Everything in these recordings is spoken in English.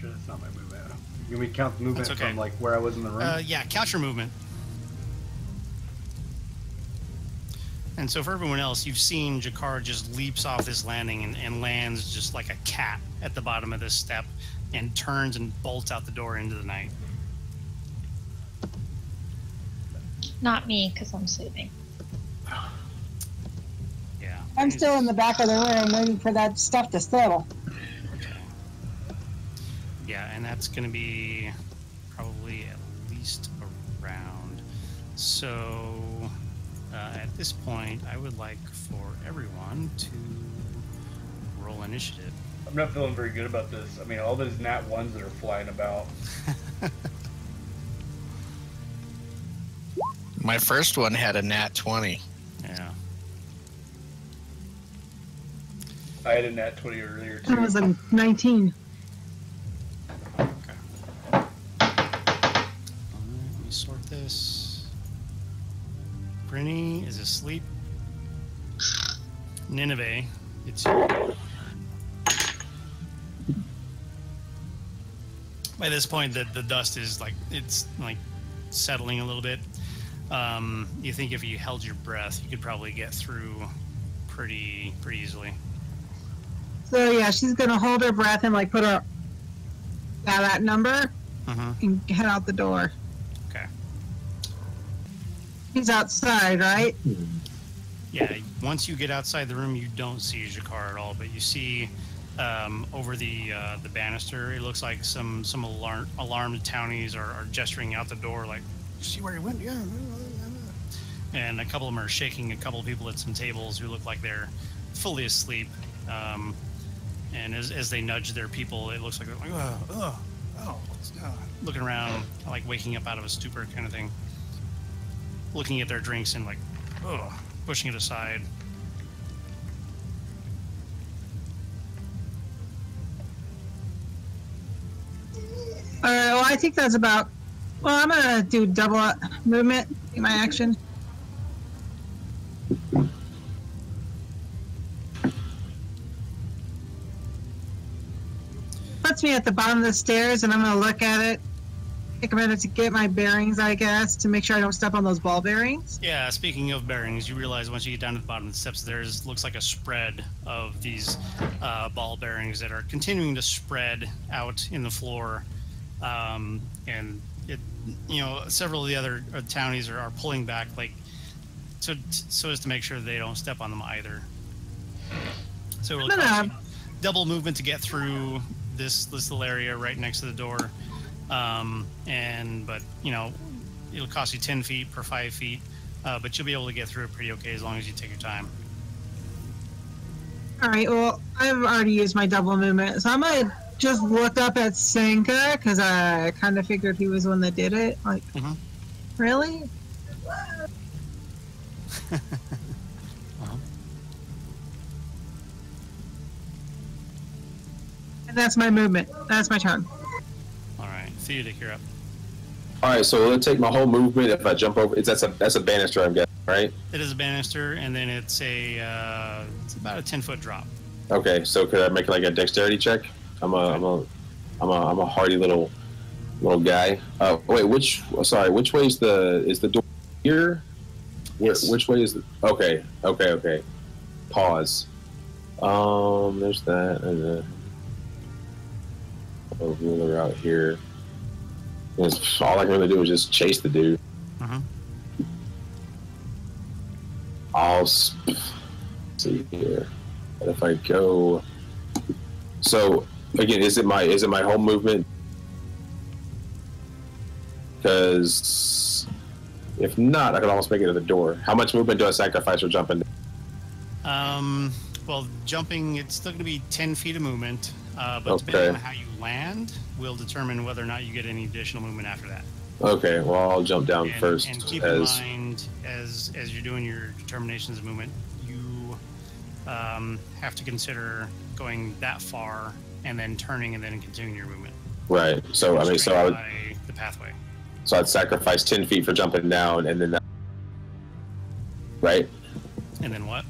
shit, it's not my movement. Can we count the movement from like where I was in the room? Yeah, count your movement. And so for everyone else, you've seen Jakar just leaps off this landing and lands just like a cat at the bottom of this step and turns and bolts out the door into the night. Not me, because I'm sleeping. Yeah. I'm still in the back of the room waiting for that stuff to settle. Okay. Yeah, and that's going to be probably at least a round. So at this point, I would like for everyone to roll initiative. I'm not feeling very good about this. I mean, all those nat ones that are flying about. My first one had a nat 20. Yeah. I had a nat 20 earlier, too. That was a 19. Okay. Let me sort this. Brinnie is asleep. Ninove, it's you. By this point, the dust is like, it's like settling a little bit. You think if you held your breath, you could probably get through pretty easily. So yeah, she's gonna hold her breath and like put her that number and head out the door. Okay. He's outside, right? Yeah. Once you get outside the room, you don't see Jakar at all, but you see over the banister. It looks like some alarmed townies are gesturing out the door, like, "See where he went?" Yeah. And a couple of them are shaking a couple of people at some tables who look like they're fully asleep. And as they nudge their people, it looks like they're like, looking around, like waking up out of a stupor kind of thing. Looking at their drinks and like, pushing it aside. All right, well, I think that's about... Well, I'm going to do double movement in my action. Puts me at the bottom of the stairs, and I'm going to look at it. Take a minute to get my bearings, I guess, to make sure I don't step on those ball bearings. Yeah, speaking of bearings, you realize once you get down to the bottom of the steps, looks like a spread of these ball bearings that are continuing to spread out in the floor. And it, several of the other townies are pulling back, like so as to make sure they don't step on them either. So it'll cost you double movement to get through this little area right next to the door. But it'll cost you 10 feet per 5 feet, but you'll be able to get through it pretty okay as long as you take your time. All right, well, I've already used my double movement, so I'm going to just look up at Senka, because I kind of figured he was the one that did it. Like, really? And that's my movement. That's my turn. All right, Theodik, you're up. All right, so it'll take my whole movement if I jump over. That's a banister, I'm guessing, right? It is a banister, and then it's about a 10-foot drop. Okay, so could I make like a dexterity check? I'm a hardy little guy. Wait, which way is the door here? Yes. Which way is the? Okay. Pause. There's that, and then a ruler out here. All I can really do is just chase the dude. I'll see here. But if I go, so again, is it my whole movement? Because if not, I could almost make it to the door. How much movement do I sacrifice for jumping? Well, jumping, it's still going to be 10 feet of movement, but depending on how you land, will determine whether or not you get any additional movement after that. Okay, well, I'll jump down first. And keep in mind, as you're doing your determinations of movement, you have to consider going that far and then turning and then continuing your movement. Right. So I would the pathway. So I'd sacrifice 10 feet for jumping down, and then right. And then what?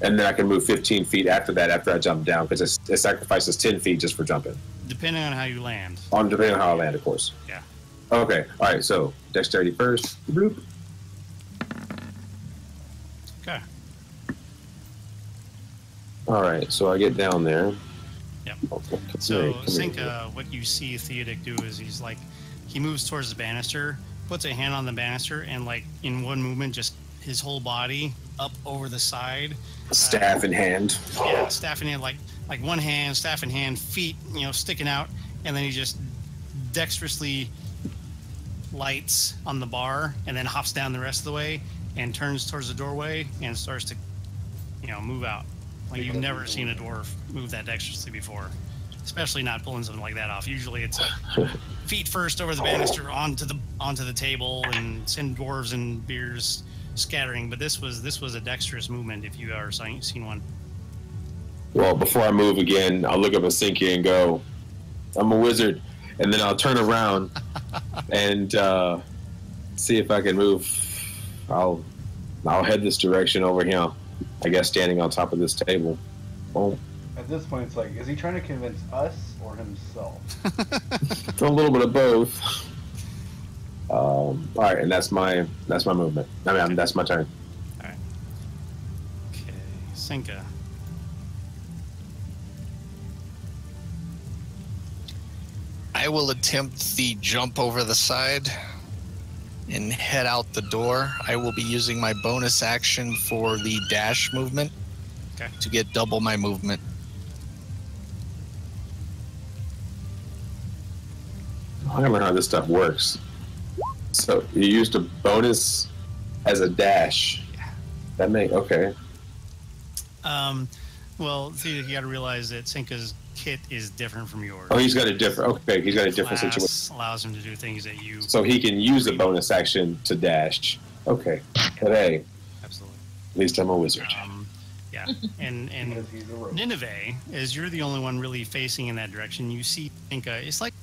And then I can move 15 feet after that, after I jump down, because it sacrifices 10 feet just for jumping. Depending on how you land. Depending on how I land, of course. Yeah. Okay. All right. So dexterity first. Bloop. Okay. All right. So I get down there. Yep. Oh, So, come Senka, what you see Theodik do is he moves towards the banister, puts a hand on the banister, and like in one movement, just his whole body up over the side. Staff in hand. Yeah, staff in hand, like one hand, staff in hand, feet, sticking out, and then he just dexterously lights on the bar, and then hops down the rest of the way and turns towards the doorway and starts to, move out. Like you've never seen a dwarf move that dexterously before, especially not pulling something like that off. Usually it's feet first over the banister onto the table and send dwarves and beers scattering. But this was a dexterous movement if you've ever seen one. Well, before I move again, I'll look up at Senka and go, "I'm a wizard," and then I'll turn around and see if I can move. I'll head this direction over here. I guess standing on top of this table. Oh. At this point, it's like, is he trying to convince us or himself? A little bit of both. All right, and that's my movement. I mean, that's my turn. All right. Okay, Senka. I will attempt the jump over the side and head out the door. I will be using my bonus action for the dash movement to get double my movement. I don't know how this stuff works. So you used a bonus as a dash. That okay. Well, you got to realize that Senka's kit is different from yours. Oh, he's got a different situation. Allows him to do things that you. So he can use a bonus action to dash. Okay. But hey, absolutely. At least I'm a wizard. Yeah, and Ninove, as you're the only one really facing in that direction, you see Senka. It's like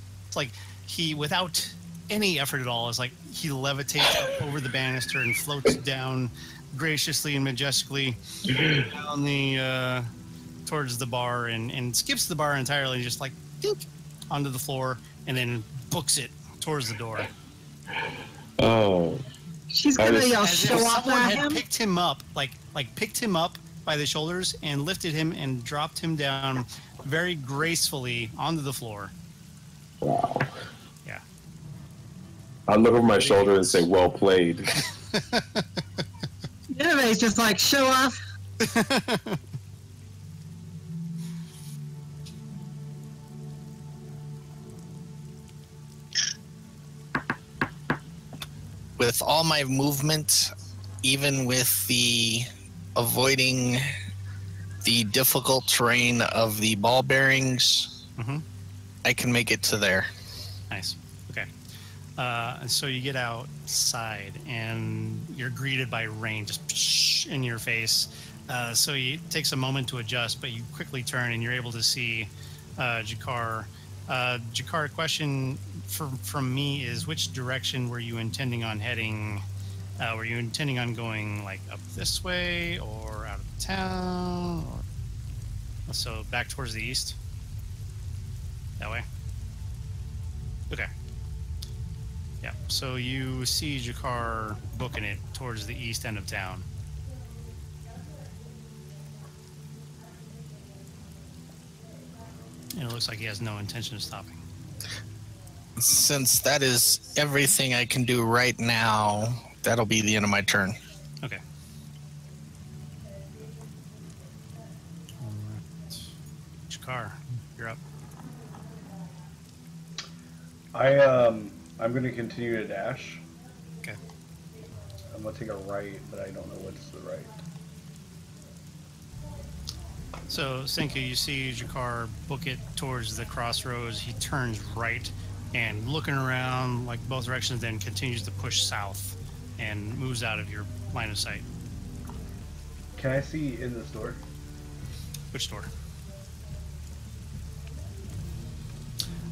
he, without any effort at all, is like he levitates up over the banister and floats down graciously and majestically down the towards the bar and skips the bar entirely, just like dink, onto the floor, and then books it towards the door. Oh, she's gonna yell, "Show off at him!" Picked him up, like picked him up by the shoulders and lifted him and dropped him down very gracefully onto the floor. Wow. Yeah. I look over my shoulder and say, "Well played." Anyways, just like show off. With all my movement, even with the avoiding the difficult terrain of the ball bearings, I can make it to there. Nice. Okay. And so you get outside and you're greeted by rain just in your face. So it takes a moment to adjust, but you quickly turn and you're able to see Jakar. Jakar, question from me is, which direction were you intending on heading? Were you intending on going like up this way or out of town? So back towards the east? That way? Okay. Yeah, so you see Jakar booking it towards the east end of town. And it looks like he has no intention of stopping. Since that is everything I can do right now, that'll be the end of my turn. Okay. Jakar, you're up. I'm going to continue to dash. Okay. I'm going to take a right, but I don't know what's the right. So, Senka, you see Jakar book it towards the crossroads. He turns right and looking around like both directions, then continues to push south and moves out of your line of sight. Can I see in this door? Which door?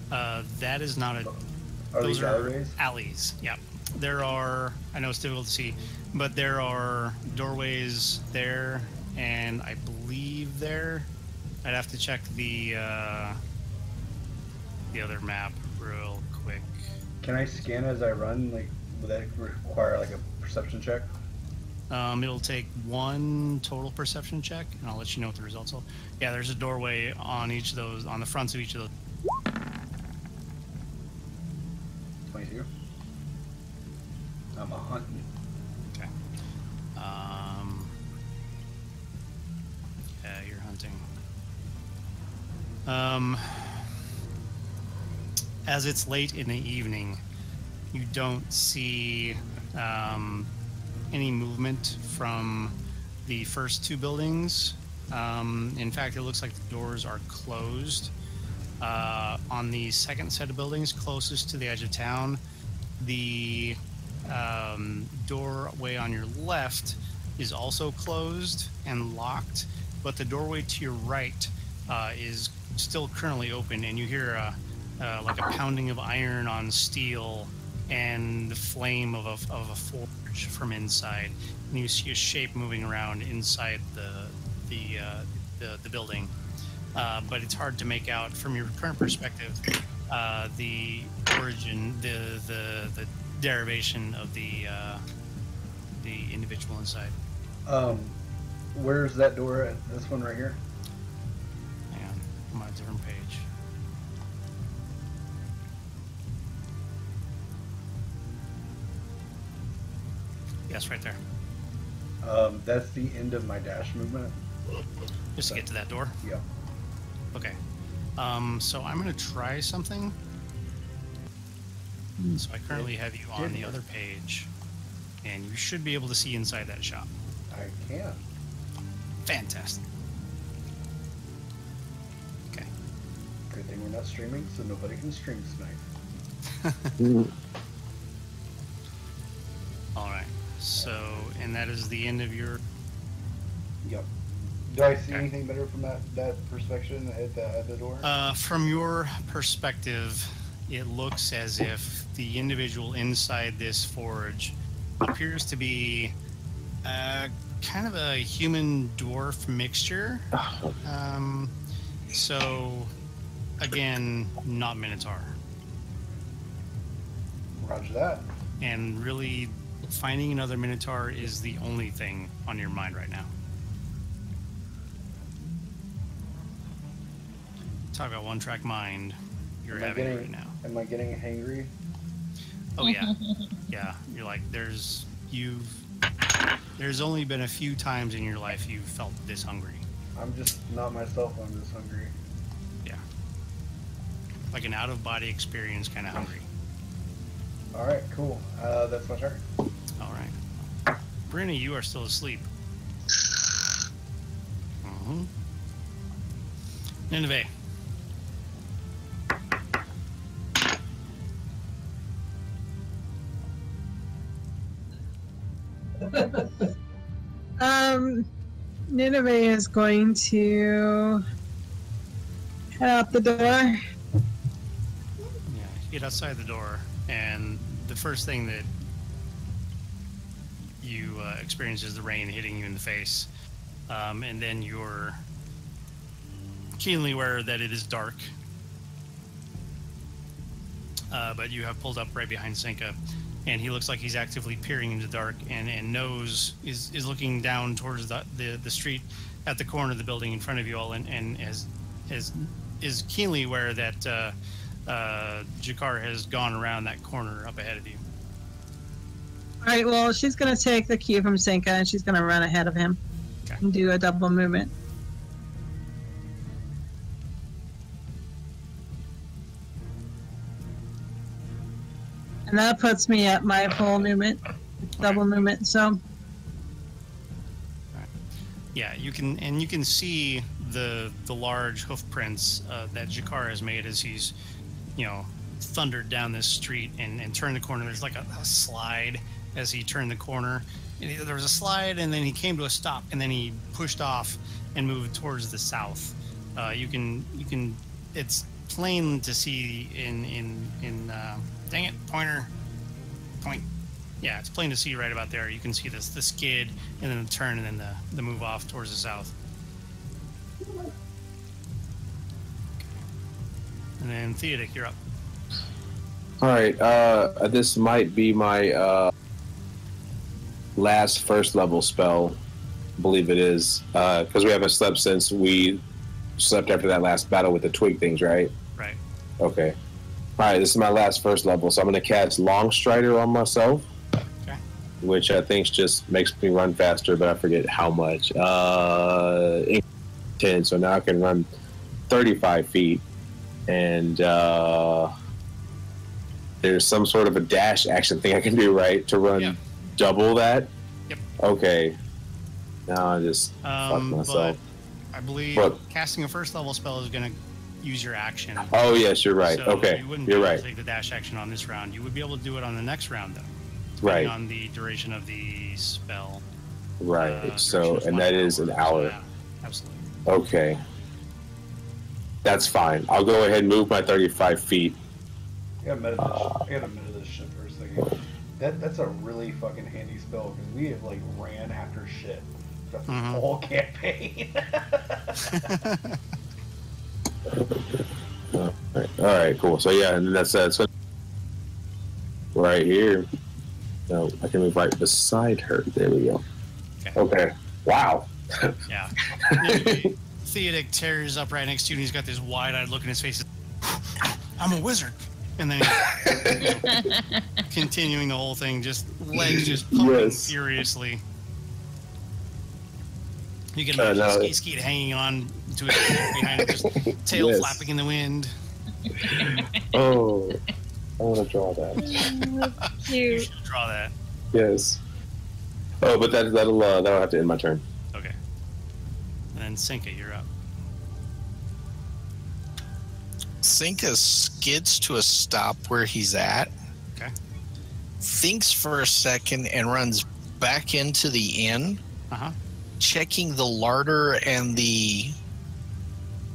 That is not a... Those are alleyways? Alleys, yep. There are... I know it's difficult to see, but there are doorways there, and I believe there... I'd have to check the the other map real quick. Can I scan as I run? Like, would that require like a perception check? It'll take 1 total perception check, and I'll let you know what the results are. Yeah, there's a doorway on each of those, on the fronts of each of those. 22. I'm a hunting. Okay. Yeah, you're hunting. As it's late in the evening, you don't see any movement from the first 2 buildings. In fact, it looks like the doors are closed. On the second set of buildings closest to the edge of town, the doorway on your left is also closed and locked, but the doorway to your right is still currently open, and you hear like a pounding of iron on steel and the flame of a forge from inside, and you see a shape moving around inside the building, but it's hard to make out from your current perspective the origin, the derivation of the individual inside. Where's that door at? This one right here? Hang on, I'm on a different page. Yes, right there. That's the end of my dash movement. Just to get to that door? Yeah. Okay. So I'm going to try something. So I currently have you on the other page, and you should be able to see inside that shop. I can. Fantastic. Okay. Good thing we're not streaming, so nobody can stream tonight. All right. So, and that is the end of your... Yep. Do I see anything better from that perspective at the door? From your perspective, it looks as if the individual inside this forge appears to be kind of a human dwarf mixture. So, again, not Minotaur. Roger that. And really, finding another Minotaur is the only thing on your mind right now. Talk about one-track mind you're having right now. Am I getting hangry? Oh yeah, yeah. You're like there's only been a few times in your life you've felt this hungry. I'm just not myself. I'm just hungry. Yeah, like an out-of-body experience, kind of hungry. All right, cool. That's my turn. All right, Brinnie, you are still asleep. Ninove. Ninove is going to head out the door. Yeah, you get outside the door, and the first thing that you experience is the rain hitting you in the face, and then you're keenly aware that it is dark, but you have pulled up right behind Senka, and he looks like he's actively peering into the dark, and is looking down towards the street at the corner of the building in front of you all, and is keenly aware that Jakar has gone around that corner up ahead of you. All right, well, she's going to take the cue from Senka, and she's going to run ahead of him and do a double movement. And that puts me at my full movement, double movement, so... Yeah, you can see the large hoof prints that Jarkar has made as he's, thundered down this street and turned the corner. There's like a slide as he turned the corner. And there was a slide, and then he came to a stop, and then he pushed off and moved towards the south. You can. It's plain to see in dang it, point. Yeah, it's plain to see right about there. You can see the skid, and then the turn, and then the move off towards the south. And then Theodik, you're up. All right. This might be my last first level spell. I believe it is, because we haven't slept since we slept after that last battle with the twig things, right? Right. Okay. All right. This is my last first level, so I'm going to cast Longstrider on myself. Okay. Which I think just makes me run faster, but I forget how much. 10, so now I can run 35 feet, and there's some sort of a dash action thing I can do, right, to run double that? Yep. Okay. Now I just fuck myself. But I believe casting a first level spell is going to use your action. Oh, yes, you're right. So okay, you wouldn't you're be able right. to take the dash action on this round. You would be able to do it on the next round, though. Right. On the duration of the spell. Right. So, and that is an hour. Yeah, absolutely. Okay. That's fine. I'll go ahead and move my 35 feet. I gotta admit this shit for a second. That's a really fucking handy spell because we have like ran after shit the whole campaign. All right, cool. So yeah, and that's so right here. No, I can move right beside her. There we go. Okay. Wow. Yeah. Theodik tears up right next to you, and he's got this wide-eyed look in his face. I'm a wizard. And then continuing the whole thing, just legs just pumping furiously. You can imagine Skeet hanging on to his feet behind him, just tail flapping in the wind. Oh, I want to draw that. You should draw that. Yes. Oh, but that'll have to end my turn. Okay. And then Senka, you're up. Senka skids to a stop where he's at. Okay. Thinks for a second and runs back into the inn. Checking the larder and the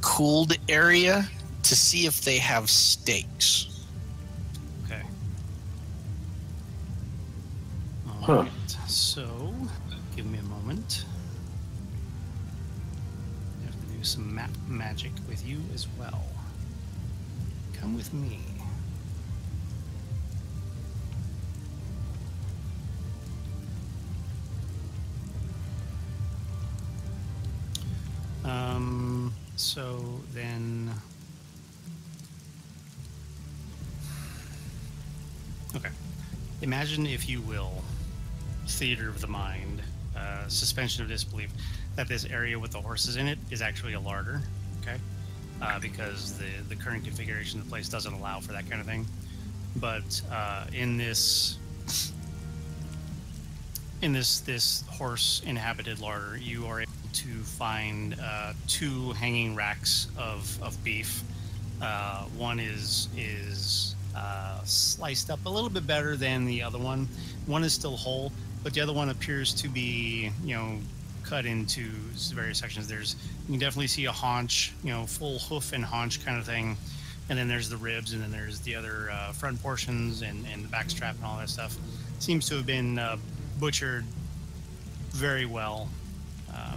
cooled area to see if they have steaks. Okay. All right. So, give me a moment. I have to do some map magic with you as well. Come with me. So then, okay. Imagine, if you will, theater of the mind, suspension of disbelief, that this area with the horses in it is actually a larder, okay? Because the current configuration of the place doesn't allow for that kind of thing. But in this horse inhabited larder, you are able to find 2 hanging racks of beef. One is sliced up a little bit better than the other one. One is still whole, but the other one appears to be, cut into various sections. You can definitely see a haunch, full hoof and haunch kind of thing. And then there's the ribs, and then there's the other front portions and the back strap and all that stuff. Seems to have been butchered very well.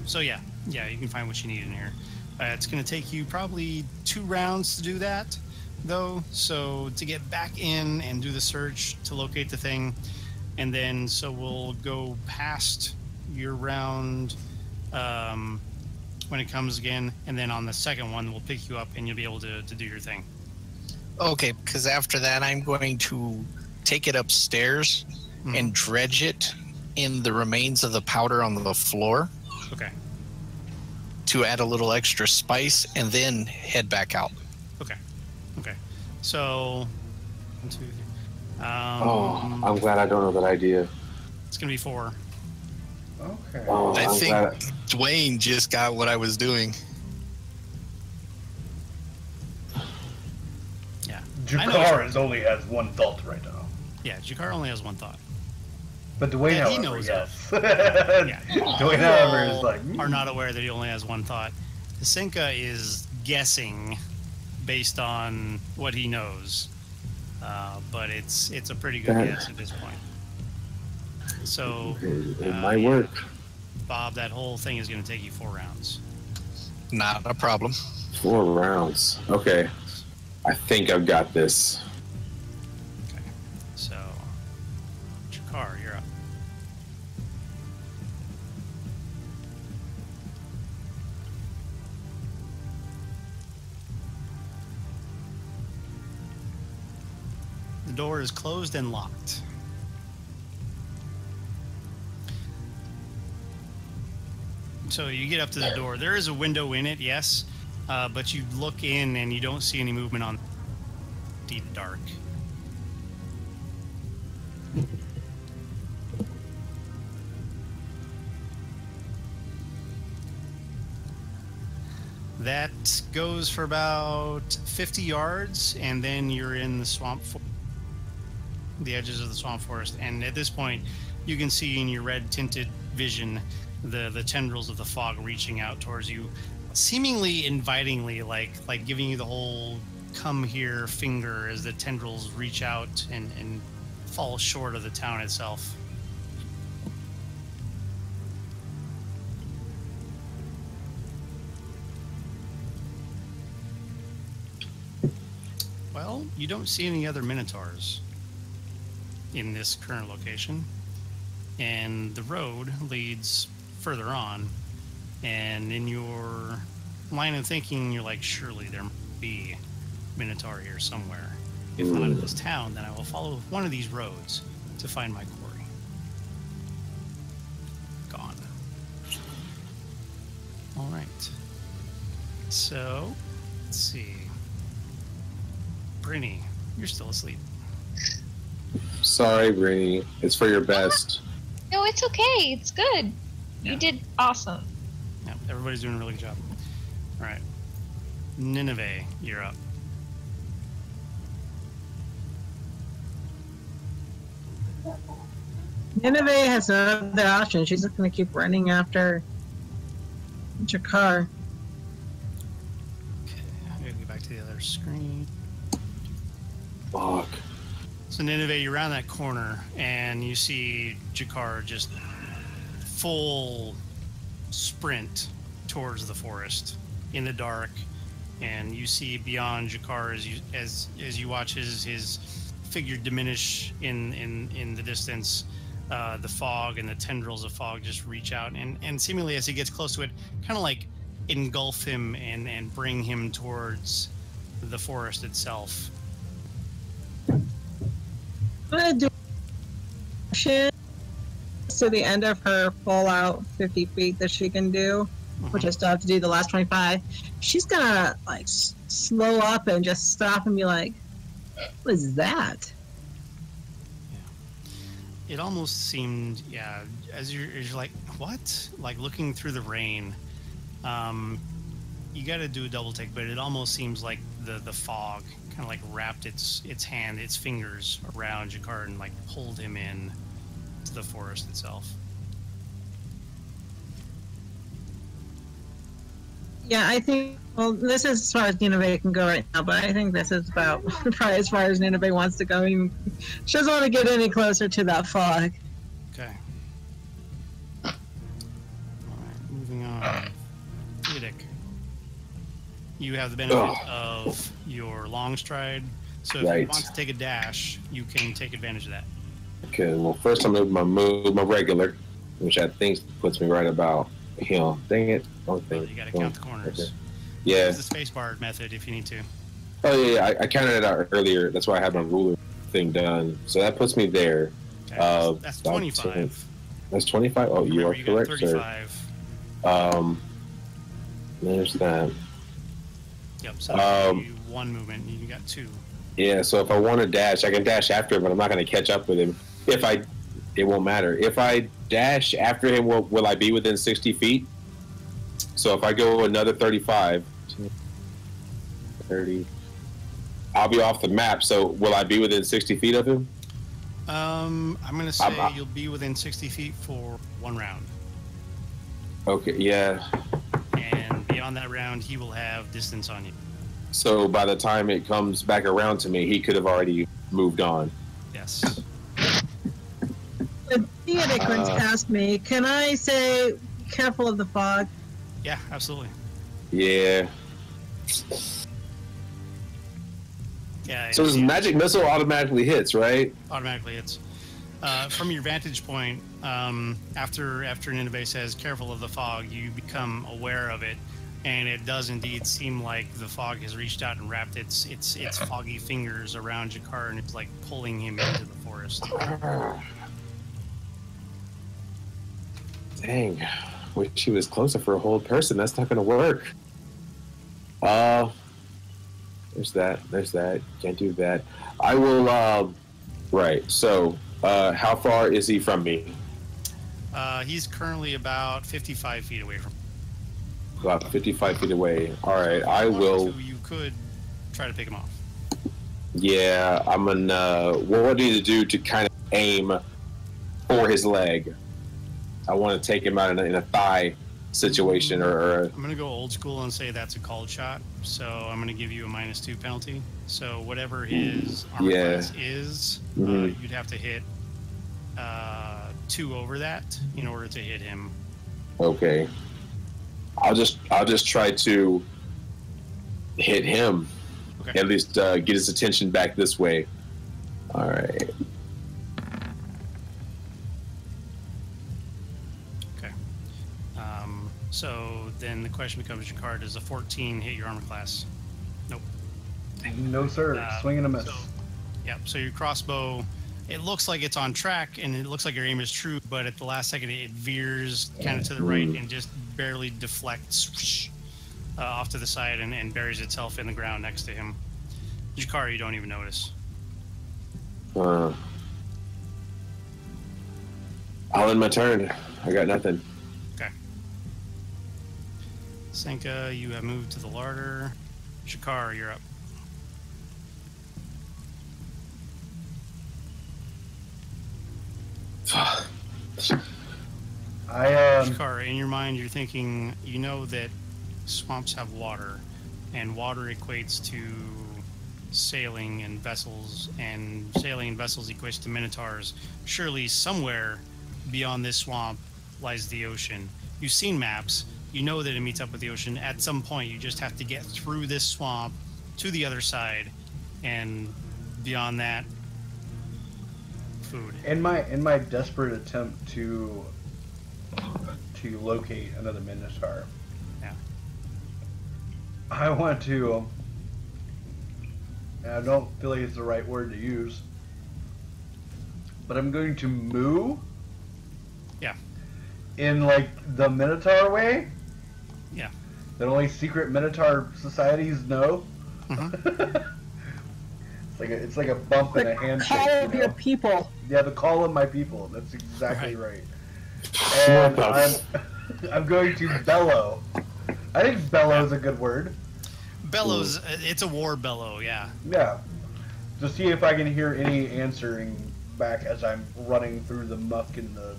So yeah, you can find what you need in here. It's going to take you probably 2 rounds to do that, though. So to get back in and do the search to locate the thing, and then so we'll go past your round when it comes again, and then on the second one we'll pick you up and you'll be able to do your thing. Okay, because after that I'm going to take it upstairs and dredge it in the remains of the powder on the floor. Okay. To add a little extra spice, and then head back out. Okay. So, 1, 2, 3. I'm glad I don't know that idea. It's gonna be 4. Okay. Oh, I think Dwayne just got what I was doing. Yeah. Jakar only has 1 thought right now. Yeah, Jakar only has 1 thought. But Dwayne, he however, knows yes. Yeah. Dwayne, however, is like... are not aware that he only has 1 thought. Senka is guessing based on what he knows, but it's a pretty good guess at this point. So it might work. Bob, that whole thing is going to take you 4 rounds. Not a problem. 4 rounds. Okay. I think I've got this. Okay. So, Jakar, you're up. The door is closed and locked. So you get up to the door. There is a window in it, yes, but you look in and you don't see any movement on deep dark. That goes for about 50 yards, and then you're in the swamp, the edges of the swamp forest. And at this point, you can see in your red-tinted vision the tendrils of the fog reaching out towards you, seemingly invitingly, like giving you the whole "come here" finger as the tendrils reach out and fall short of the town itself. Well, you don't see any other Minotaurs in this current location, and the road leads further on, and in your line of thinking, you're like, surely there must be Minotaur here somewhere. If not in this town, then I will follow one of these roads to find my quarry. Gone. All right. So, let's see. Brinnie, you're still asleep. Sorry, Brinnie. It's for your best. No, it's okay. It's good. Yeah. You did awesome. Yeah, everybody's doing a really good job. All right. Ninove, you're up. Ninove has another option. She's just going to keep running after Jakar. Okay, I'm going to get back to the other screen. Fuck. So Ninove, you're around that corner, and you see Jakar just full sprint towards the forest in the dark, and you see beyond Jakar as you watch his figure diminish in the distance. The fog and the tendrils of fog just reach out, and seemingly as he gets close to it, kind of like engulf him and bring him towards the forest itself. I'm going to do to the end of her full out 50 feet that she can do, which I still have to do the last 25. She's gonna like slow up and just stop and be like, what is that? It almost seemed, yeah, as you're like, what? Like looking through the rain. You got to do a double take, but it almost seems like the fog kind of like wrapped its fingers around Jakar and like pulled him in to the forest itself. Yeah, I think, well, this is as far as Ninove can go right now, but I think this is about probably as far as Ninove wants to go. She doesn't want to get any closer to that fog. Okay. All right, moving on. Theodik. You have the benefit of your long stride, so if you want to take a dash, you can take advantage of that. Okay, well, first I'm going to move my regular, which I think puts me right about him. Dang it. Well, you got to count the corners. Okay. Yeah. Use the spacebar method if you need to. Oh, yeah, I counted it out earlier. That's why I had my ruler thing done. So that puts me there. Okay, that's 25. That's 25? Oh, you are correct, 35. Sir. There's that. Yep, so you one movement, you got two. Yeah, so if I want to dash, I can dash after him, but I'm not going to catch up with him. It won't matter. If I dash after him, will I be within 60 feet? So if I go another 35, 30, I'll be off the map. So will I be within 60 feet of him? I'm going to say you'll be within 60 feet for one round. Okay, yeah. And beyond that round, he will have distance on you. So by the time it comes back around to me, he could have already moved on. Yes. The Theodik runs past me. Can I say, careful of the fog? Yeah, absolutely. Yeah. Yeah. So this magic missile automatically hits, right? Automatically hits. From your vantage point, after Ninove says "careful of the fog," you become aware of it, and it does indeed seem like the fog has reached out and wrapped its foggy fingers around Jakar, and it's like pulling him into the forest. Dang, wish he was closer for a whole person. That's not gonna work. There's that. Can't do that. I will. Right. So, how far is he from me? He's currently about 55 feet away from. About 55 feet away. All right. I will. You could try to pick him off. Yeah, I'm gonna. What I need to do to kind of aim for his leg? I want to take him out in a thigh situation, or. I'm gonna go old school and say that's a called shot. So I'm gonna give you a -2 penalty. So whatever his armor class is, you'd have to hit 2 over that in order to hit him. Okay. I'll just try to hit him. Okay. At least get his attention back this way. All right. Okay. So then the question becomes, Jakar, does a 14 hit your armor class? Nope. No, sir. Swing and a miss. Yep. So your crossbow, it looks like it's on track, and it looks like your aim is true, but at the last second, it veers kind of to the right and just barely deflects off to the side and buries itself in the ground next to him. Jakar, you don't even notice. I'll end my turn. I got nothing. Okay. Senka, you have moved to the larder. Jakar, you're up. Jakar, in your mind, you're thinking, you know that swamps have water, and water equates to sailing and vessels equates to minotaurs. Surely somewhere beyond this swamp lies the ocean. You've seen maps. You know that it meets up with the ocean. At some point, you just have to get through this swamp to the other side, and beyond that, food. In my desperate attempt to locate another Minotaur, Yeah. I want to, and I don't feel like it's the right word to use, but I'm going to moo. Yeah. In like the Minotaur way. Yeah. That only secret Minotaur societies know. Mm-hmm. It's like a bump and a handshake. Call of your people. Yeah, the call of my people. That's exactly right. And I'm going to bellow. I think bellow is a good word. Bellows, it's a war bellow, yeah. Yeah. To see if I can hear any answering back as I'm running through the muck and the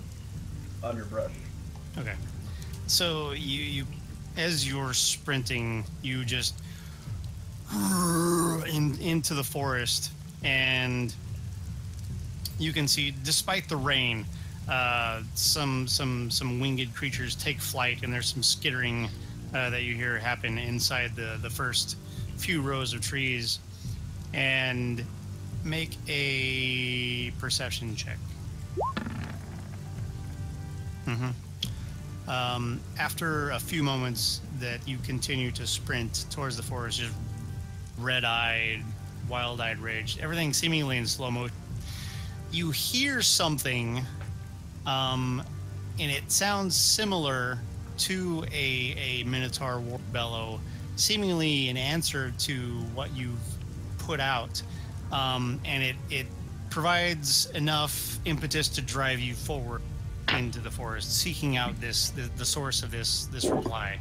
underbrush. Okay. So you as you're sprinting, you just into the forest, and you can see, despite the rain, some winged creatures take flight, and there's some skittering that you hear happen inside the first few rows of trees. And make a perception check. After a few moments that you continue to sprint towards the forest, just red-eyed, wild-eyed rage, everything seemingly in slow motion, you hear something, and it sounds similar to a Minotaur war bellow, seemingly an answer to what you've put out, and it provides enough impetus to drive you forward into the forest, seeking out the source of this reply.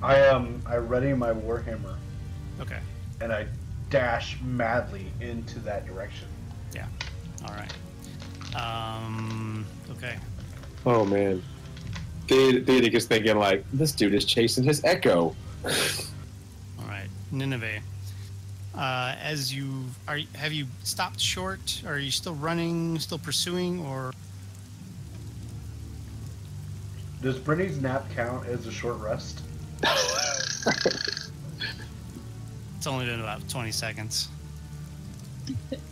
I ready my warhammer. Okay. And I dash madly into that direction. Yeah. All right. Okay. Oh man, Theodik is thinking like, this dude is chasing his echo. All right, Ninove. As have you stopped short? Are you still running, still pursuing, or? Does Brinnie's nap count as a short rest? It's only been about 20 seconds.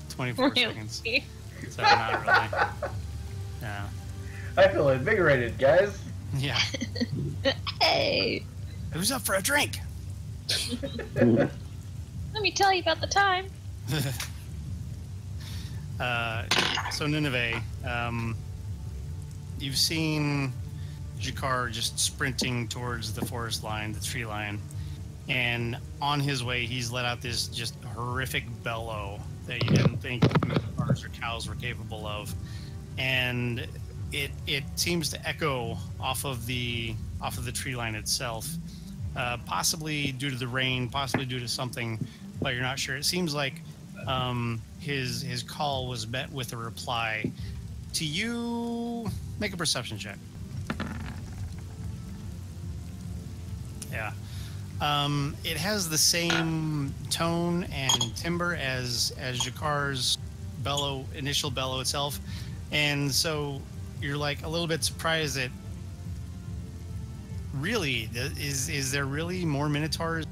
24 seconds. Really? So not really. Yeah. I feel invigorated, guys. Yeah. Hey, Who's up for a drink? let me tell you about the time. So Ninove, you've seen Jakar just sprinting towards the forest line, the tree line, and on his way, he's let out this just horrific bellow that you didn't think cars or cows were capable of, and it seems to echo off of the tree line itself, possibly due to the rain, possibly due to something, but you're not sure. It seems like his call was met with a reply to you. Make a perception check. Yeah. It has the same tone and timbre as Jakar's initial bellow itself, and so you're like a little bit surprised that really is there really more Minotaurs?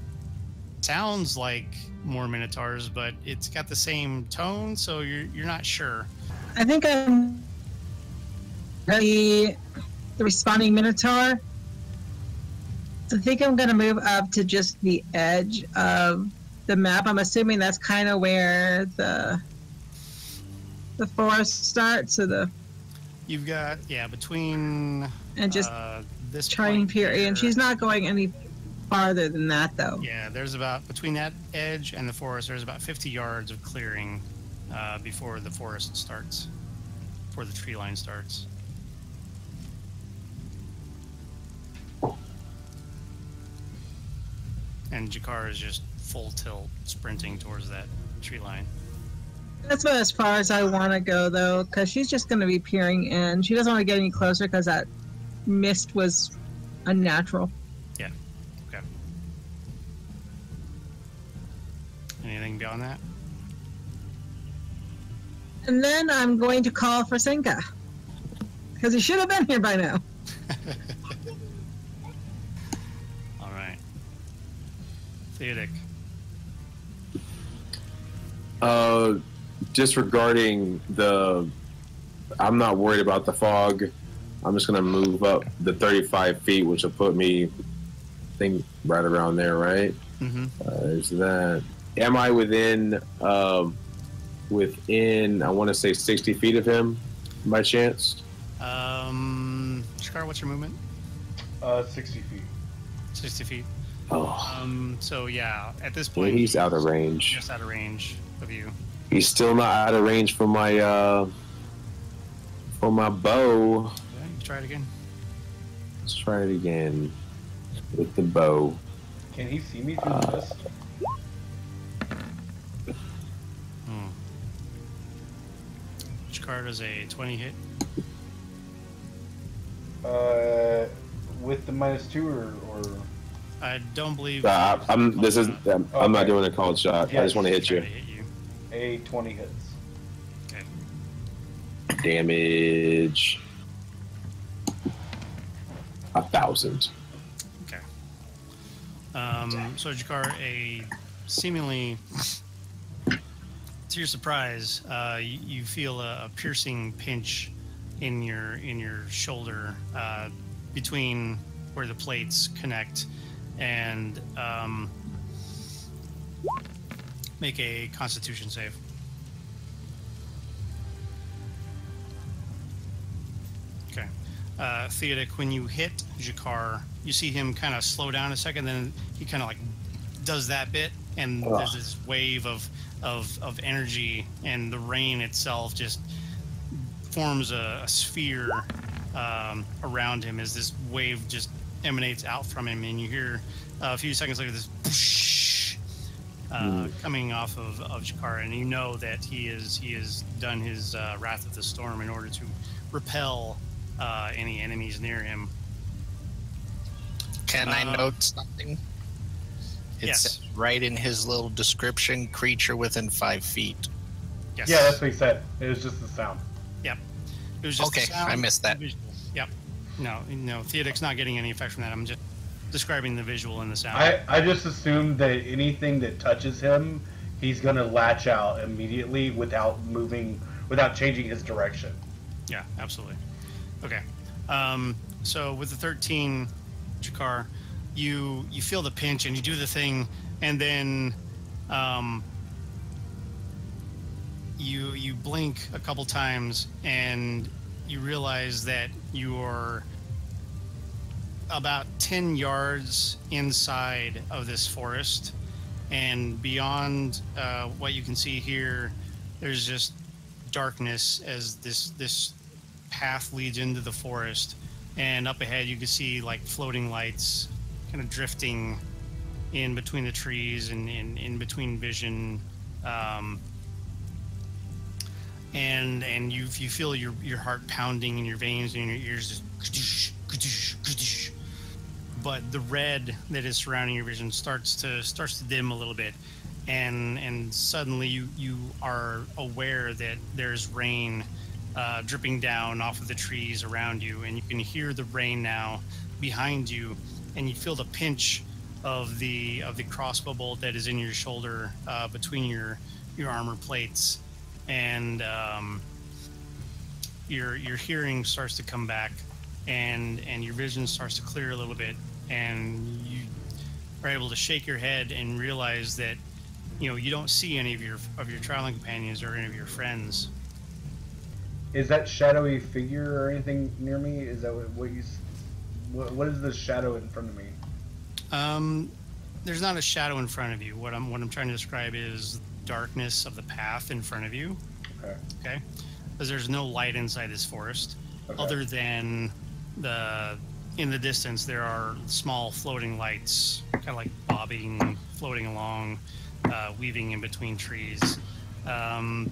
Sounds like more Minotaurs, but it's got the same tone, so you're not sure. I think I'm the responding Minotaur. I think I'm going to move up to just the edge of the map. I'm assuming that's kind of where the forest starts. So You've got between and just this trying point period. here, And she's not going any farther than that, though. Yeah, there's about between that edge and the forest. There's about 50 yards of clearing before the forest starts, before the tree line starts. And Jakar is just full tilt, sprinting towards that tree line. That's about as far as I want to go, though, because she's just going to be peering in. She doesn't want to get any closer because that mist was unnatural. Yeah. Okay. Anything beyond that? And then I'm going to call for Senka, because he should have been here by now. All right. Theodik. Disregarding I'm not worried about the fog. I'm just gonna move up the 35 feet, which will put me, I think, right around there, right? Mm-hmm. Is that? Am I within? Within, I want to say 60 feet of him, by chance. Jakar, what's your movement? 60 feet. 60 feet. Oh, So yeah, at this yeah, point, he's out of range. Just out of range of you. He's still not out of range for my bow. Yeah, you can try it again. Let's try it again with the bow. Can he see me through the mist? Jakar does a 20 hit. With the -2 or I don't believe. I'm not doing a called shot. Yes. I just want to hit Try you. to hit you. a 20 hits. Okay. Damage 1,000. Okay. So Jakar, seemingly, to your surprise, you feel a piercing pinch in your shoulder between where the plates connect, and make a Constitution save. Okay. Theodik, when you hit Jakar, you see him kind of slow down a second, then he kind of like does that bit, and there's this wave of energy, and the rain itself just forms a sphere around him as this wave just emanates out from him, and you hear a few seconds later this whoosh, coming off of Jakar, and you know that he has done his Wrath of the Storm in order to repel any enemies near him. Can I note something? It's right in his little description, creature within 5 feet. Yes. Yeah, that's what he said. It was just the sound. Yep. It was just Okay, the sound, I missed that. visual. Yep. No, Theodic's not getting any effect from that. I'm just describing the visual and the sound. I just assumed that anything that touches him, he's gonna latch out immediately without changing his direction. Yeah, absolutely. Okay. So with the 13, Jakar, you feel the pinch and you do the thing, and then you blink a couple times and you realize that you're about 10 yards inside of this forest, and beyond what you can see here, there's just darkness as this path leads into the forest, and up ahead you can see like floating lights kind of drifting in between the trees and in between vision, and you feel your heart pounding in your veins and in your ears just but the red that is surrounding your vision starts to dim a little bit, and suddenly you are aware that there's rain dripping down off of the trees around you, and you can hear the rain now behind you, and you feel the pinch of the crossbow bolt that is in your shoulder between your armor plates, and your hearing starts to come back, and your vision starts to clear a little bit, and you are able to shake your head and realize that you don't see any of your traveling companions or any of your friends. Is that shadowy figure or anything near me? Is that what is the shadow in front of me? There's not a shadow in front of you. What I'm trying to describe is darkness of the path in front of you. Okay. Because there's no light inside this forest, other than in the distance there are small floating lights, kind of like bobbing, floating along, weaving in between trees, and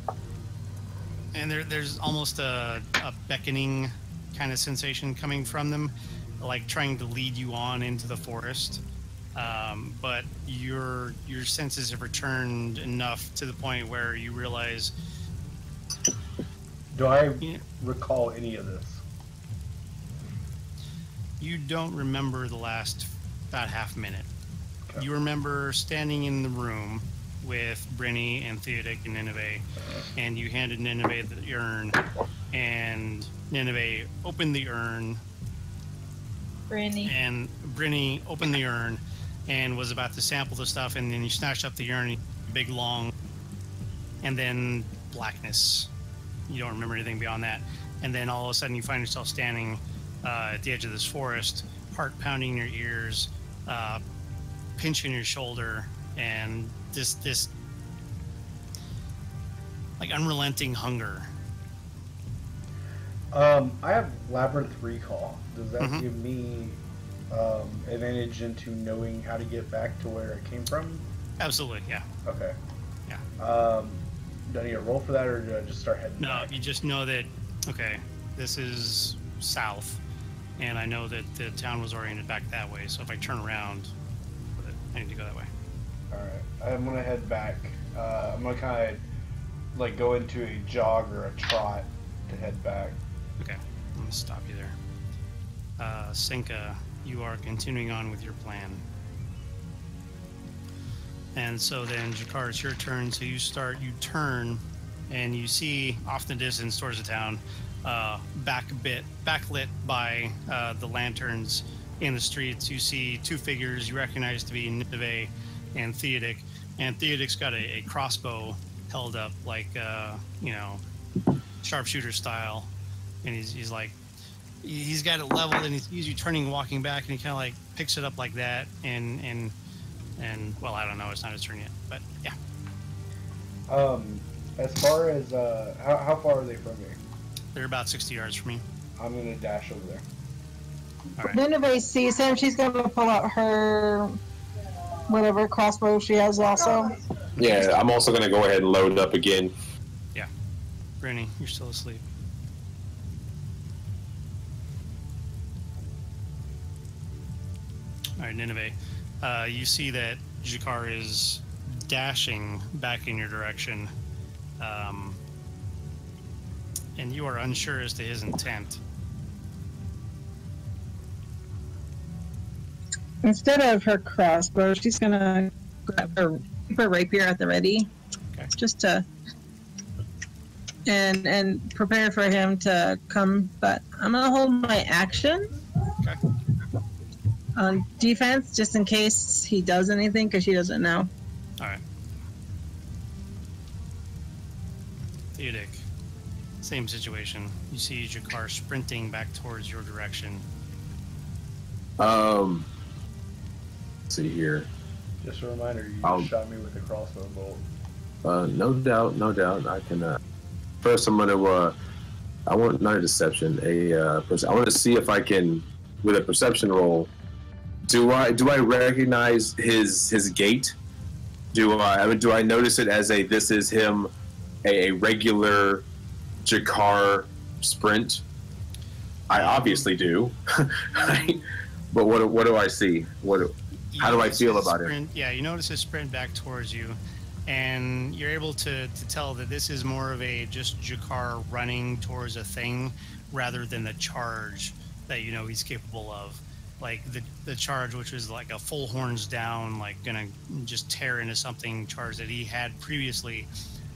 there's almost a beckoning kind of sensation coming from them, like trying to lead you on into the forest. But your senses have returned enough to the point where you realize. Do I recall any of this? You don't remember the last about half minute. Okay. You remember standing in the room with Brinnie and Theodik and Ninove, and you handed Ninove the urn, and Ninove opened the urn. And Brinnie opened the urn and was about to sample the stuff, and then you snatched up the urn, big long, and then blackness. You don't remember anything beyond that. And then all of a sudden you find yourself standing at the edge of this forest, heart pounding in your ears, pinch in your shoulder, and this like unrelenting hunger. I have Labyrinth Recall. Does that give me advantage into knowing how to get back to where it came from? Absolutely, yeah. Okay. Yeah. Do I need a roll for that, or do I just start heading back? You just know that, okay, this is south, and I know that the town was oriented back that way, so if I turn around, I need to go that way. Alright, I'm going to head back. I'm going to kind of like go into a jog or a trot to head back. Okay, I'm going to stop you there. Senka, you are continuing on with your plan. And so then, Jakar, it's your turn. So you turn, and you see off in the distance towards the town, backlit by the lanterns in the streets. You see two figures you recognize to be Ninove and Theodik. And Theodik's got a crossbow held up, like, sharpshooter style. And he's like, he's got it leveled, and he's you turning, walking back, and he kind of like picks it up like that, and well, I don't know, it's not his turn yet, but yeah. As far as how far are they from me? They're about 60 yards from me. I'm gonna dash over there. All right. Ninove sees him. She's gonna pull out her whatever crossbow she has also. Yeah, I'm also gonna go ahead and load up again. Yeah. Brinnie, you're still asleep. All right, Ninove. You see that Jakar is dashing back in your direction, and you are unsure as to his intent. Instead of her crossbow, she's gonna grab her rapier at the ready, just to and prepare for him to come. But I'm gonna hold my action on defense, just in case he does anything, because she doesn't know. All right. Theodik, same situation. You see Jakar sprinting back towards your direction. Let's see here. Just a reminder, you just shot me with a crossbow bolt. No doubt. I can. First, I'm gonna. I want not a deception. I want to see if I can, with a perception roll. Do I recognize his gait? Do I notice it as this is him, a regular Jakar sprint? I obviously do. But what do I see? How do I feel about it? Yeah, you notice his sprint back towards you, and you're able to tell that this is more of a just Jakar running towards a thing rather than the charge that you know he's capable of. Like the charge, which was like a full horns down, like gonna just tear into something charge that he had previously.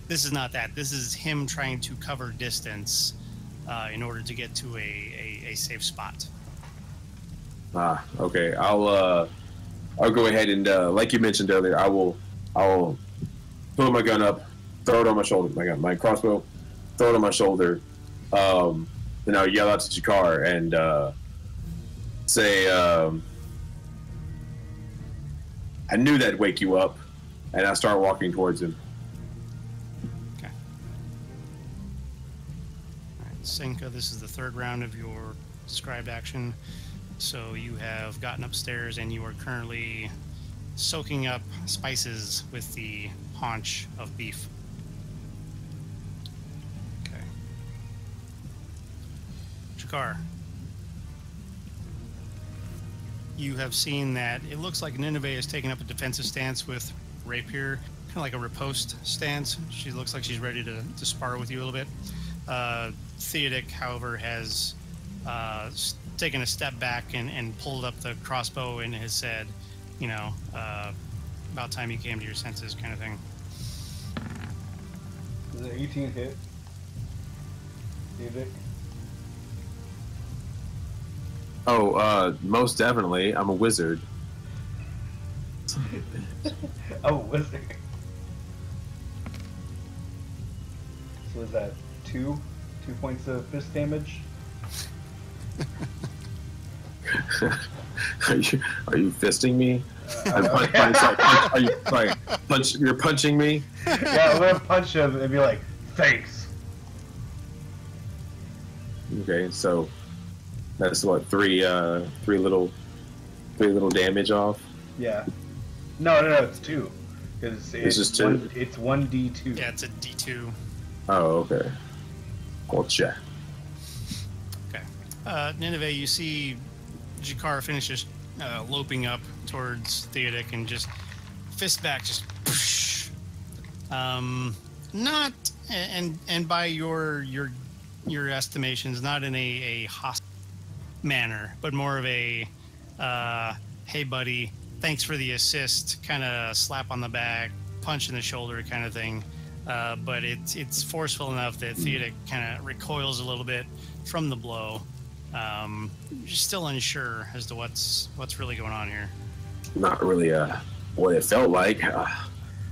This is not that. This is him trying to cover distance in order to get to a safe spot. Okay. I'll go ahead and like you mentioned earlier, I'll pull my gun up, throw it on my shoulder. My crossbow, throw it on my shoulder. Then I'll yell out to Jakar and say, I knew that'd wake you up, and I start walking towards him. Okay. All right, Senka, this is the third round of your described action. So you have gotten upstairs and you are currently soaking up spices with the haunch of beef. Okay. Jakar. You have seen that it looks like Ninove is taking up a defensive stance with rapier, kind of like a riposte stance. She looks like she's ready to spar with you a little bit. Theodik, however, has taken a step back and pulled up the crossbow and has said, you know, about time you came to your senses kind of thing. Is it 18 hit? Theodik? Oh, most definitely. I'm a wizard. Oh, wizard. So is that 2 points of fist damage? Are you fisting me? You're punching me? Yeah, I'm gonna punch him and be like, thanks. Okay, so that's what, three little damage off? Yeah. No, it's 2. Because it's just 2? It's 1d2. Yeah, it's a d2. Oh, okay. Gotcha. Okay. Ninove, you see Jakar finishes loping up towards Theodik and just fist back, just whoosh. Not and by your estimations, not in a hostile manner, but more of a hey buddy, thanks for the assist, kind of slap on the back, punch in the shoulder kind of thing. But it's forceful enough that Theodik kind of recoils a little bit from the blow. Just still unsure as to what's really going on here. Not really what it felt like.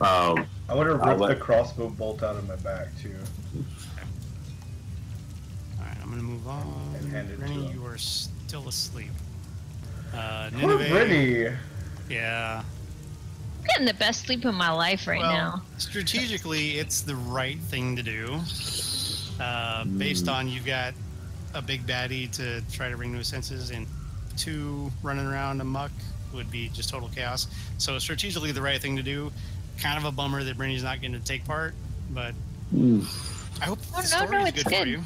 I would have ripped the crossbow bolt out of my back too. Okay. Alright, I'm gonna move on. And hand it Brinnie, to him. you are still asleep. Poor Brinnie. Yeah. I'm getting the best sleep of my life right now. Strategically, it's the right thing to do. Based on you've got a big baddie to try to bring to his senses, and 2 running around amok would be just total chaos. So strategically, the right thing to do. Kind of a bummer that Brinnie's not going to take part, but I hope the story is good for you.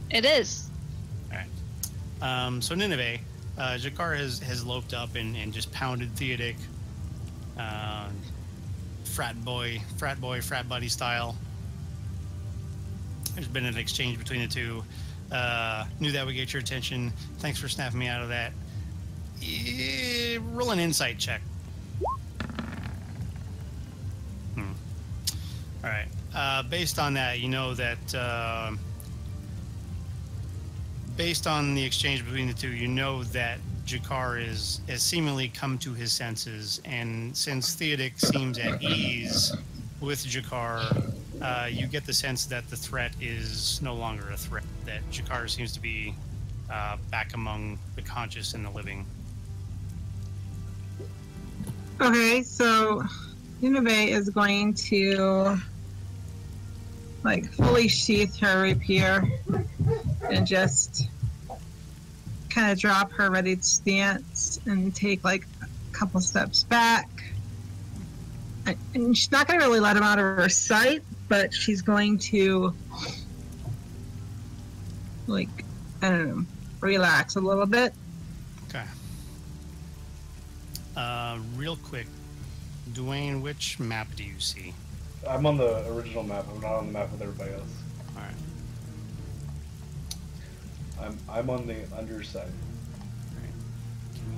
It is. All right. So Ninove, Jakar has loped up and just pounded Theodik, frat buddy style. There's been an exchange between the two. Knew that would get your attention. Thanks for snapping me out of that. Roll an insight check. All right. Based on that, you know that based on the exchange between the two, you know that Jakar has seemingly come to his senses, and since Theodik seems at ease with Jakar, you get the sense that the threat is no longer a threat, that Jakar seems to be back among the conscious and the living. Okay, so Ninove is going to fully sheath her rapier and just kind of drop her ready stance and take a couple steps back. And she's not going to really let him out of her sight, but she's going to I don't know, relax a little bit. Okay. Real quick, Dwayne, which map do you see? I'm on the original map. I'm not on the map with everybody else. All right. I'm on the underside. All right.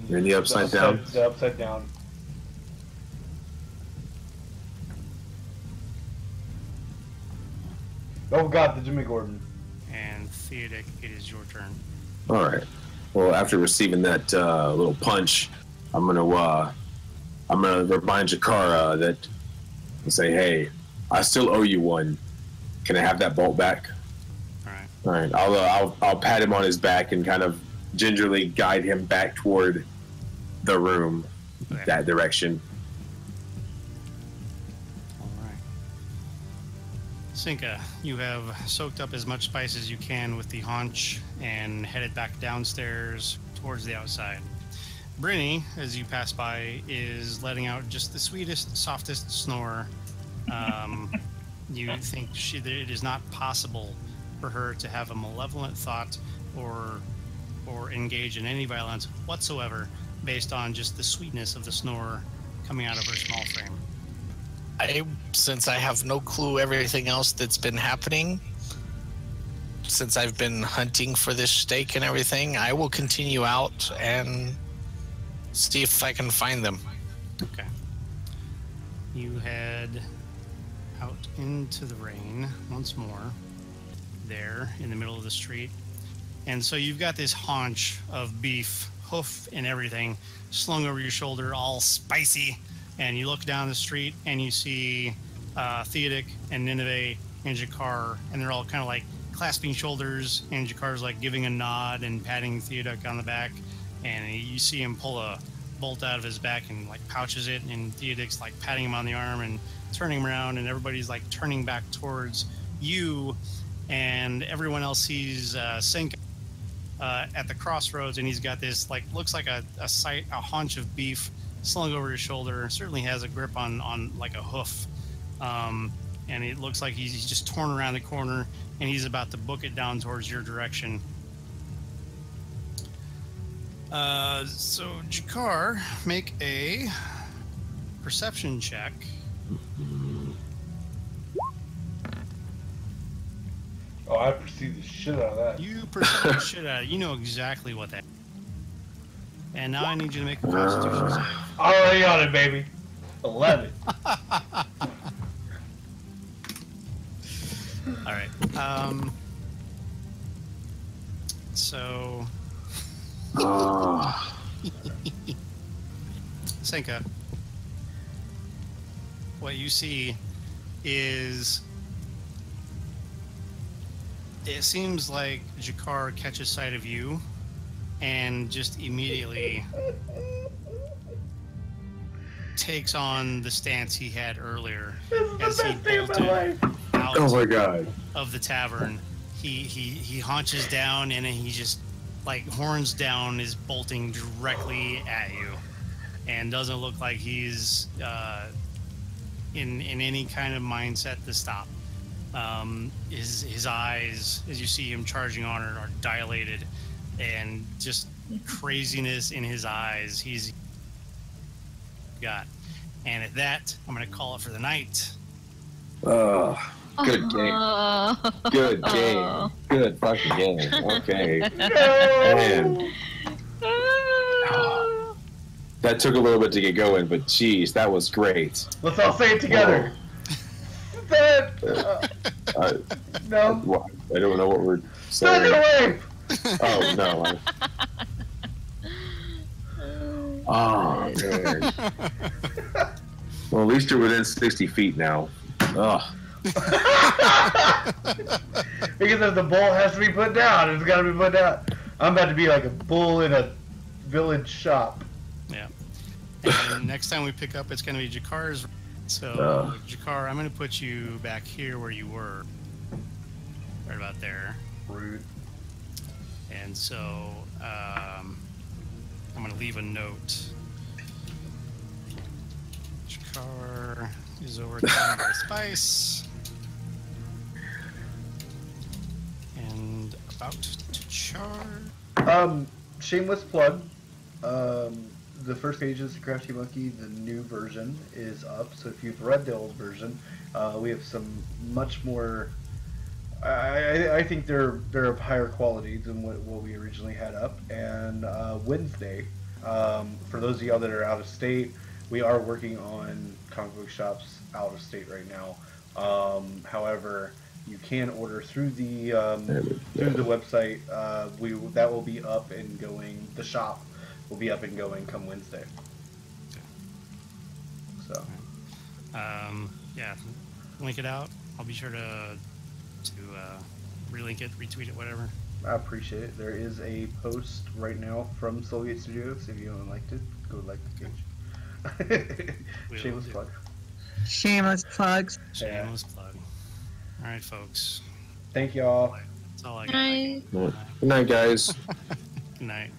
You're in the upside down? The upside down. Oh god, the Jimmy Gordon. And Theodik, it is your turn. All right. Well, after receiving that little punch, I'm gonna remind Jakar that and say, "Hey, I still owe you one. Can I have that bolt back?" All right. I'll pat him on his back and kind of gingerly guide him back toward the room, Okay. that direction. All right. Senka, you have soaked up as much spice as you can with the haunch and headed back downstairs towards the outside. Brinnie, as you pass by, is letting out just the sweetest, softest snore. You think it is not possible for her to have a malevolent thought or engage in any violence whatsoever based on just the sweetness of the snore coming out of her small frame. Since I have no clue everything else that's been happening, since I've been hunting for this stake and everything, I will continue out and see if I can find them. Okay. You head out into the rain once more, there in the middle of the street. And so you've got this haunch of beef, hoof and everything, slung over your shoulder, all spicy. And you look down the street and you see Theodik and Ninove and Jakar, and they're all kind of clasping shoulders, and Jakar's giving a nod and patting Theodik on the back. And you see him pull a bolt out of his back and pouches it, and Theodik's patting him on the arm and turning him around, and everybody's turning back towards you, and everyone else sees Senka at the crossroads, and he's got this looks like a haunch of beef slung over his shoulder. Certainly has a grip on a hoof, and it looks like he's just torn around the corner, and he's about to book it down towards your direction. So Jakar, make a perception check. Oh, I perceived the shit out of that. You perceive the shit out of it. You know exactly what that is. And now I need you to make a constitution save. Already on it, baby. 11. All right. So... Senka, what you see is it seems like Jakar catches sight of you and just immediately takes on the stance he had earlier as he bolted out Oh my god. of the tavern. He haunches down and he just horns down, is bolting directly at you, and doesn't look like he's in any kind of mindset to stop. His eyes, as you see him charging on her, are dilated, and just craziness in his eyes. He's got, and at that, I'm gonna call it for the night. Good game. Good game. Good fucking game. Okay. Man. That took a little bit to get going, but geez, that was great. Let's all say it together. No. I don't know what we're saying. Away. Oh no. Oh man. Well, at least you're within 60 feet now. Ugh. Because if the bull has to be put down, it's got to be put down. I'm about to be like a bull in a village shop. Yeah. And next time we pick up, it's going to be Jakar's. So, Jakar, I'm going to put you back here where you were. Right about there. Rude. And so, I'm going to leave a note. Jakar is overcome by spice. And about to charge. Shameless plug. The first page is the Crafty Monkey. The new version is up. So if you've read the old version, we have some much more. I think they're of higher quality than what we originally had up. And Wednesday, for those of y'all that are out of state, we are working on comic book shops out of state right now. However, you can order through the website. That will be up and going. The shop will be up and going come Wednesday. So, yeah, link it out. I'll be sure to relink it, retweet it, whatever. I appreciate it. There is a post right now from Soulgate Studios. If you haven't liked it, go like the page. Shameless plug. Shameless plugs. Shameless plug. All right, folks. Thank y'all. That's all I got. Night. Good night, guys. Good night.